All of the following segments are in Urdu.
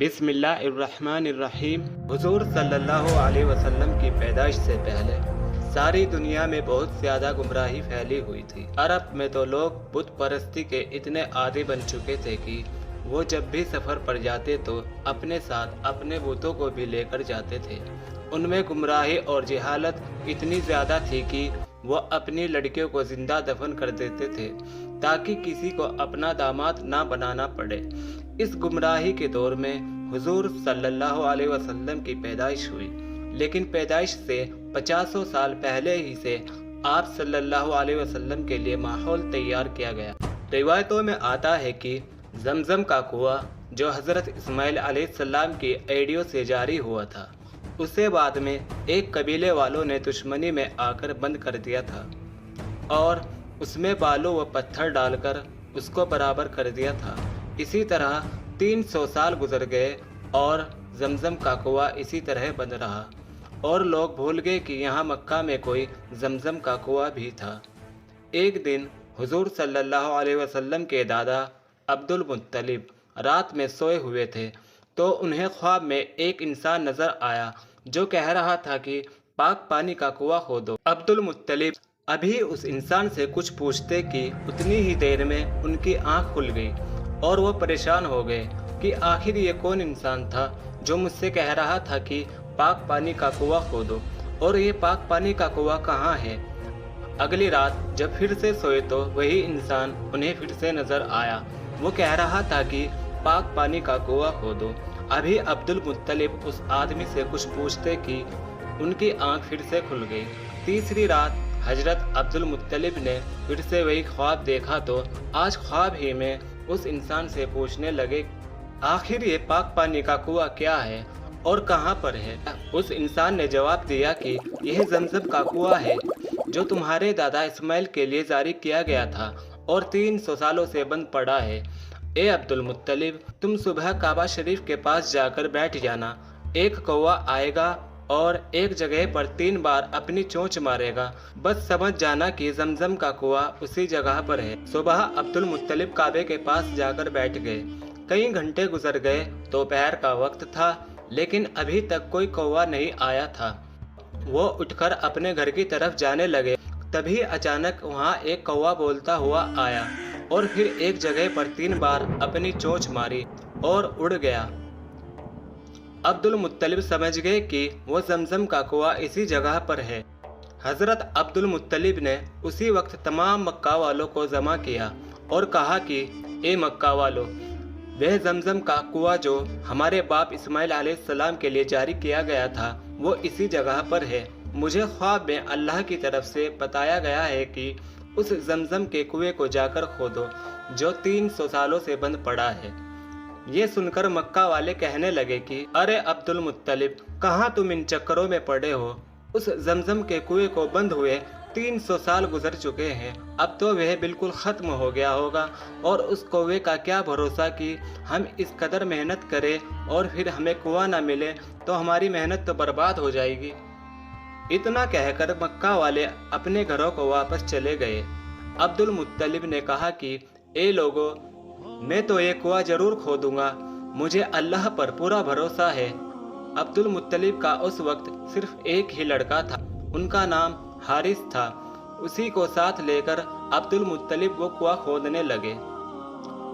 بسم اللہ الرحمن الرحیم۔ حضور صلی اللہ علیہ وسلم کی پیدائش سے پہلے ساری دنیا میں بہت زیادہ گمراہی پھیلی ہوئی تھی۔ عرب میں تو لوگ بت پرستی کے اتنے عادی بن چکے تھے کہ وہ جب بھی سفر پر جاتے تو اپنے ساتھ اپنے بتوں کو بھی لے کر جاتے تھے۔ ان میں گمراہی اور جہالت اتنی زیادہ تھی کہ وہ اپنی لڑکیوں کو زندہ دفن کر دیتے تھے تاکہ کسی کو اپنا داماد نہ بنانا پڑے۔ اس گمراہی کے دور میں حضور صلی اللہ علیہ وسلم کی پیدائش ہوئی، لیکن پیدائش سے 50 سال پہلے ہی سے آپ صلی اللہ علیہ وسلم کے لیے ماحول تیار کیا گیا۔ روایتوں میں آتا ہے کہ زمزم کا کنواں جو حضرت اسماعیل علیہ السلام کی ایڈیوں سے جاری ہوا تھا، اسے بعد میں ایک قبیلے والوں نے دشمنی میں آ کر بند کر دیا تھا اور اس میں بالو و پتھر ڈال کر اس کو برابر کر دیا تھا۔ اسی طرح 300 سال گزر گئے اور زمزم کا کنواں اسی طرح بند رہا اور لوگ بھول گئے کہ یہاں مکہ میں کوئی زمزم کا کنواں بھی تھا۔ ایک دن حضور صلی اللہ علیہ وسلم کے دادا عبد المطلب رات میں سوئے ہوئے تھے تو انہیں خواب میں ایک انسان نظر آیا جو کہہ رہا تھا کہ پاک پانی کا کنواں کھودو۔ عبد المطلب ابھی اس انسان سے کچھ پوچھتے کہ اتنی ہی دیر میں ان کی آنکھ کھل گئی اور وہ پریشان ہو گئے کہ آخر یہ کون انسان تھا جو مجھ سے کہہ رہا تھا کہ پاک پانی کا کنواں کھودو، اور یہ پاک پانی کا کنواں کہاں ہے۔ اگلی رات جب پھر سے سوئے تو وہی انسان انہیں پھر سے نظر آیا۔ وہ کہہ رہا تھا کہ پاک پانی کا کنواں کھودو۔ ابھی عبد المطلب اس آدمی سے کچھ پوچھتے کہ ان کی آنکھ پھر سے کھل گئی۔ تیسری رات حضرت عبد المطلب نے پھر سے وہی خواب دیکھا تو آج خواب ہی میں اس انسان سے پوچھنے لگے آخر یہ پاک پانی کا کنواں کیا ہے اور کہاں پر ہے۔ اس انسان نے جواب دیا کہ یہ زمزم کا کنواں ہے جو تمہارے دادا اسماعیل کے لیے جاری کیا گیا تھا اور 300 سالوں سے بند پڑا ہے۔ اے عبد المطلب، تم صبح کعبہ شریف کے پاس جا کر بیٹھ جانا، ایک کوہ آئے گا اور ایک جگہ پر 3 بار اپنی چونچ مارے گا، بس سمجھ جانا کہ زمزم کا کنواں اسی جگہ پر ہے۔ صبح عبد المطلب کعبے کے پاس جا کر بیٹھ گئے۔ کئی گھنٹے گزر گئے، دوپہر کا وقت تھا لیکن ابھی تک کوئی کوہ نہیں آیا تھا۔ وہ اٹھ کر اپنے گھر کی طرف جانے لگے، تبھی اچانک وہاں ایک کوہ بولتا ہوا آیا اور پھر ایک جگہ پر 3 بار اپنی چونچ ماری اور اڑ گیا۔ عبد المطلب سمجھ گئے کہ وہ زمزم کا کنواں اسی جگہ پر ہے۔ حضرت عبد المطلب نے اسی وقت تمام مکہ والوں کو جمع کیا اور کہا کہ اے مکہ والو، وہ زمزم کا کنواں جو ہمارے باپ اسماعیل علیہ السلام کے لیے جاری کیا گیا تھا وہ اسی جگہ پر ہے۔ مجھے خواب میں اللہ کی طرف سے بتایا گیا ہے کہ اس زمزم کے کنویں کو جا کر کھودو جو 300 سالوں سے بند پڑا ہے۔ یہ سن کر مکہ والے کہنے لگے کہ ارے عبد المطلب، کہاں تم ان چکروں میں پڑے ہو؟ اس زمزم کے کنویں کو بند ہوئے 300 سال گزر چکے ہیں، اب تو وہ بالکل ختم ہو گیا ہوگا، اور اس کنویں کا کیا بھروسہ کہ ہم اس قدر محنت کریں اور پھر ہمیں کنواں نہ ملے تو ہماری محنت تو برباد ہو جائے گی۔ اتنا کہہ کر مکہ والے اپنے گھروں کو واپس چلے گئے۔ عبد المطلب نے کہا کہ اے لوگو، میں تو یہ کنواں ضرور کھودوں گا، مجھے اللہ پر پورا بھروسہ ہے۔ عبد المطلب کا اس وقت صرف ایک ہی لڑکا تھا، ان کا نام حارث تھا۔ اسی کو ساتھ لے کر عبد المطلب وہ کنواں کھودنے لگے۔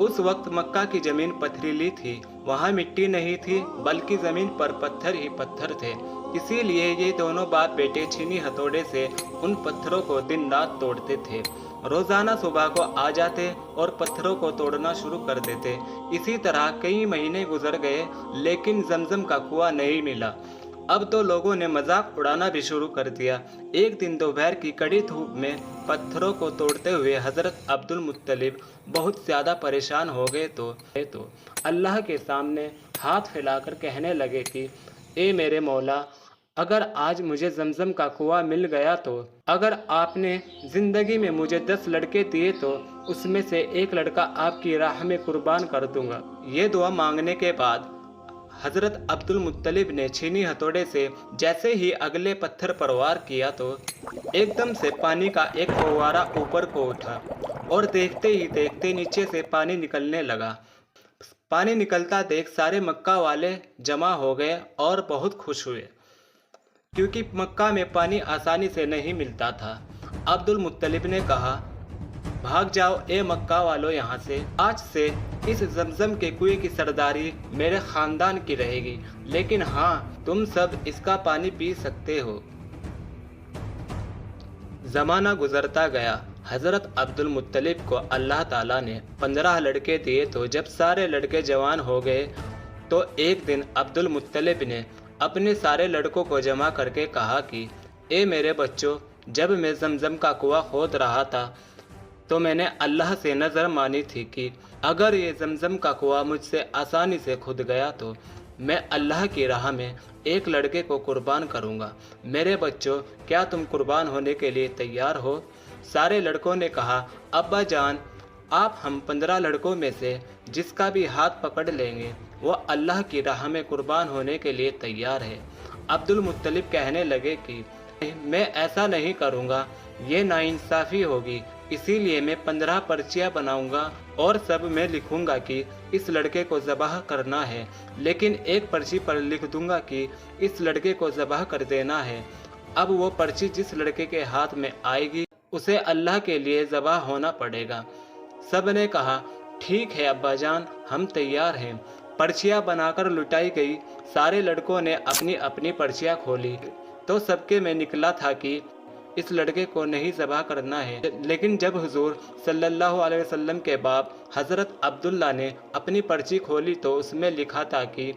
اس وقت مکہ کی زمین پتھریلی تھی، وہاں مٹی نہیں تھی بلکہ زمین پر پتھر ہی پتھر تھے، اسی لیے یہ دونوں باپ بیٹے چھینی ہتھوڑے سے ان پتھروں کو دن رات توڑتے تھے۔ روزانہ صبح کو آ جاتے اور پتھروں کو توڑنا شروع کر دیتے۔ اسی طرح کئی مہینے گزر گئے لیکن زمزم کا کنواں نہیں ملا۔ اب تو لوگوں نے مذاق اڑانا بھی شروع کر دیا۔ ایک دن دوپہر کی کڑی دھوپ میں پتھروں کو توڑتے ہوئے حضرت عبد المطلب بہت زیادہ پریشان ہو گئے تو اللہ کے سامنے ہاتھ پھیلا کر کہنے لگے کہ اے میرے مولا، اگر آج مجھے زمزم کا کنواں مل گیا تو اگر آپ نے زندگی میں مجھے 10 لڑکے دیے تو اس میں سے ایک لڑکا آپ کی راہ میں قربان کر دوں گا۔ یہ دعا مانگنے کے بعد حضرت عبد المطلب نے چھینی ہتھوڑے سے جیسے ہی اگلے پتھر پر وار کیا تو ایک دم سے پانی کا ایک فوارہ اوپر کو اٹھا اور دیکھتے ہی دیکھتے نیچے سے پانی نکلنے لگا۔ پانی نکلتا دیکھ سارے مکہ والے جمع ہو گئے اور بہت خوش ہوئے، کیونکہ مکہ میں پانی آسانی سے نہیں ملتا تھا۔ عبد المطلب نے کہا، بھاگ جاؤ اے مکہ والو یہاں سے، آج سے اس زمزم کے کنویں کی سرداری میرے خاندان کی رہے گی، لیکن ہاں تم سب اس کا پانی پی سکتے ہو۔ زمانہ گزرتا گیا۔ حضرت عبد المطلب کو اللہ تعالیٰ نے 15 لڑکے دیے، تو جب سارے لڑکے جوان ہو گئے تو ایک دن عبد المطلب نے اپنے سارے لڑکوں کو جمع کر کے کہا کہ اے میرے بچوں، جب میں زمزم کا کنواں کھود رہا تھا تو میں نے اللہ سے نظر مانی تھی کہ اگر یہ زمزم کا کنواں مجھ سے آسانی سے کھد گیا تو میں اللہ کی راہ میں ایک لڑکے کو قربان کروں گا۔ میرے بچوں، کیا تم قربان ہونے کے لیے تیار ہو؟ سارے لڑکوں نے کہا، ابا جان، آپ ہم 15 لڑکوں میں سے جس کا بھی ہاتھ پکڑ لیں گے وہ اللہ کی راہ میں قربان ہونے کے لیے تیار ہے۔ عبد المطلب کہنے لگے کہ میں ایسا نہیں کروں گا، یہ ناانصافی ہوگی، اسی لیے میں 15 پرچیاں بناؤں گا اور سب میں لکھوں گا کہ اس لڑکے کو ذبح کرنا ہے، لیکن ایک پرچی پر لکھ دوں گا کہ اس لڑکے کو ذبح کر دینا ہے۔ اب وہ پرچی جس لڑکے کے ہاتھ میں آئے گی اسے اللہ کے لیے ذبح ہونا پڑے گا۔ سب نے کہا، ٹھیک ہے ابا جان، ہم تیار ہیں۔ پرچیاں بنا کر لٹائی گئی۔ سارے لڑکوں نے اپنی اپنی پرچیاں کھولی تو سب کے میں نکلا تھا کہ اس لڑکے کو نہیں ذبح کرنا ہے، لیکن جب حضور صلی اللہ علیہ وسلم کے باپ حضرت عبداللہ نے اپنی پرچی کھولی تو اس میں لکھا تھا کہ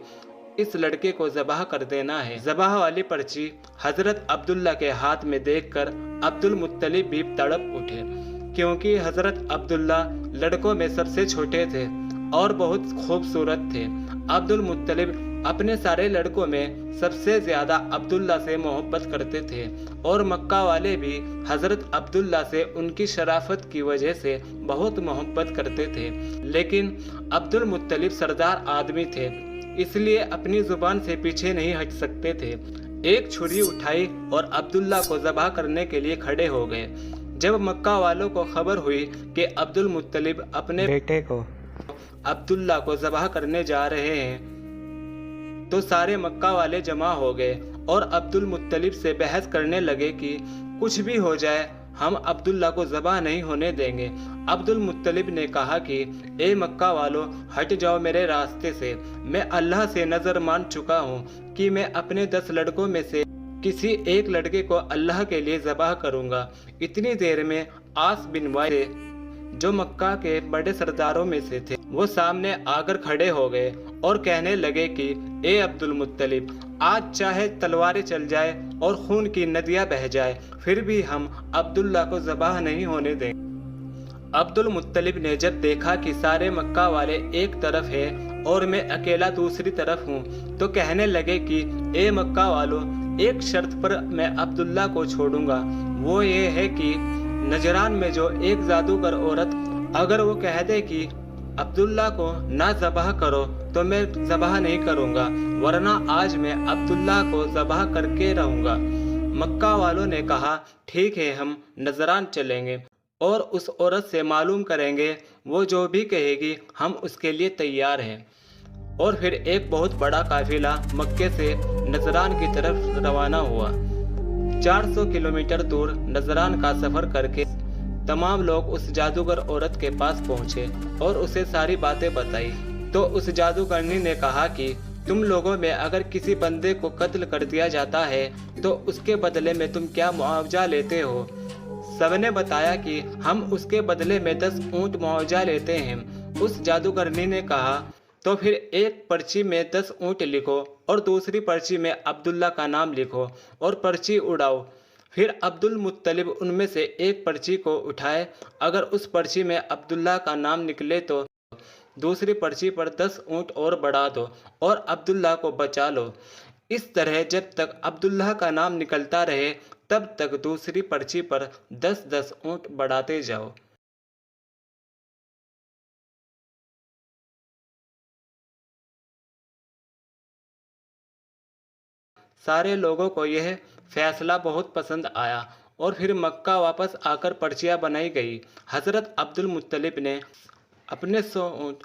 اس لڑکے کو ذبح کر دینا ہے۔ ذبح والی پرچی حضرت عبداللہ کے ہاتھ میں دیکھ کر عبد المطلب بھی تڑپ اٹھے، کیونکہ حضرت عبداللہ لڑکوں میں سب سے چھوٹے تھے اور بہت خوبصورت تھے۔ عبد المطلب اپنے سارے لڑکوں میں سب سے زیادہ عبداللہ سے محبت کرتے تھے، اور مکہ والے بھی حضرت عبداللہ سے ان کی شرافت کی وجہ سے بہت محبت کرتے تھے، لیکن عبد المطلب سردار آدمی تھے، اس لیے اپنی زبان سے پیچھے نہیں ہٹ سکتے تھے۔ ایک چھری اٹھائی اور عبداللہ کو ذبح کرنے کے لیے کھڑے ہو گئے۔ جب مکہ والوں کو خبر ہوئی کہ عبد المطلب اپنے بیٹے کو عبداللہ کو ذبح کرنے جا رہے ہیں تو سارے مکہ والے جمع ہو گئے اور عبد المطلب سے بحث کرنے لگے کہ کچھ بھی ہو جائے ہم عبداللہ کو ذبح نہیں ہونے دیں گے۔ عبد المطلب نے کہا کہ اے مکہ والو، ہٹ جاؤ میرے راستے سے، میں اللہ سے نظر مان چکا ہوں کہ میں اپنے 10 لڑکوں میں سے کسی ایک لڑکے کو اللہ کے لیے ذبح کروں گا۔ اتنی دیر میں عاص بن وائل جو مکہ کے بڑے سرداروں میں سے تھے وہ سامنے آ کر کھڑے ہو گئے اور کہنے لگے کہ اے عبد المطلب، آج چاہے تلواریں چل جائے اور خون کی ندیاں بہہ جائے پھر بھی ہم عبداللہ کو ذبح نہیں ہونے دیں گے۔ عبد المطلب نے جب دیکھا کہ سارے مکہ والے ایک طرف ہیں اور میں اکیلا دوسری طرف ہوں تو کہنے لگے کہ اے مکہ والو، ایک شرط پر میں عبداللہ کو چھوڑوں گا، وہ یہ ہے کہ نجران میں جو ایک جادوگر عورت اگر وہ کہہ دے کہ عبداللہ کو نہ ذبح کرو تو میں ذبح نہیں کروں گا، ورنہ آج میں عبداللہ کو ذبح کر کے رہوں گا۔ مکہ والوں نے کہا، ٹھیک ہے، ہم نجران چلیں گے اور اس عورت سے معلوم کریں گے، وہ جو بھی کہے گی ہم اس کے لیے تیار ہیں۔ اور پھر ایک بہت بڑا قافلہ مکے سے نجران کی طرف روانہ ہوا۔ 400 کلومیٹر دور نجران کا سفر کر کے تمام لوگ اس جادوگر عورت کے پاس پہنچے اور اسے ساری باتیں بتائی تو اس جادوگرنی نے کہا کہ تم لوگوں میں اگر کسی بندے کو قتل کر دیا جاتا ہے تو اس کے بدلے میں تم کیا معاوضہ لیتے ہو؟ سب نے بتایا کہ ہم اس کے بدلے میں 10 اونٹ معاوضہ لیتے ہیں۔ اس جادوگرنی نے کہا، تو پھر ایک پرچی میں 10 اونٹ لکھو اور دوسری پرچی میں عبداللہ کا نام لکھو اور پرچی اڑاؤ۔ پھر عبد المطلب ان میں سے ایک پرچی کو اٹھائے، اگر اس پرچی میں عبداللہ کا نام نکلے تو دوسری پرچی پر 10 اونٹ اور بڑھا دو اور عبداللہ کو بچا لو۔ اس طرح جب تک عبداللہ کا نام نکلتا رہے تب تک دوسری پرچی پر 10 اونٹ بڑھاتے جاؤ۔ سارے لوگوں کو یہ فیصلہ بہت پسند آیا اور پھر مکہ واپس آ کر پرچیاں بنائی گئی۔ حضرت عبد المطلب نے اپنے 100 اونٹ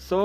100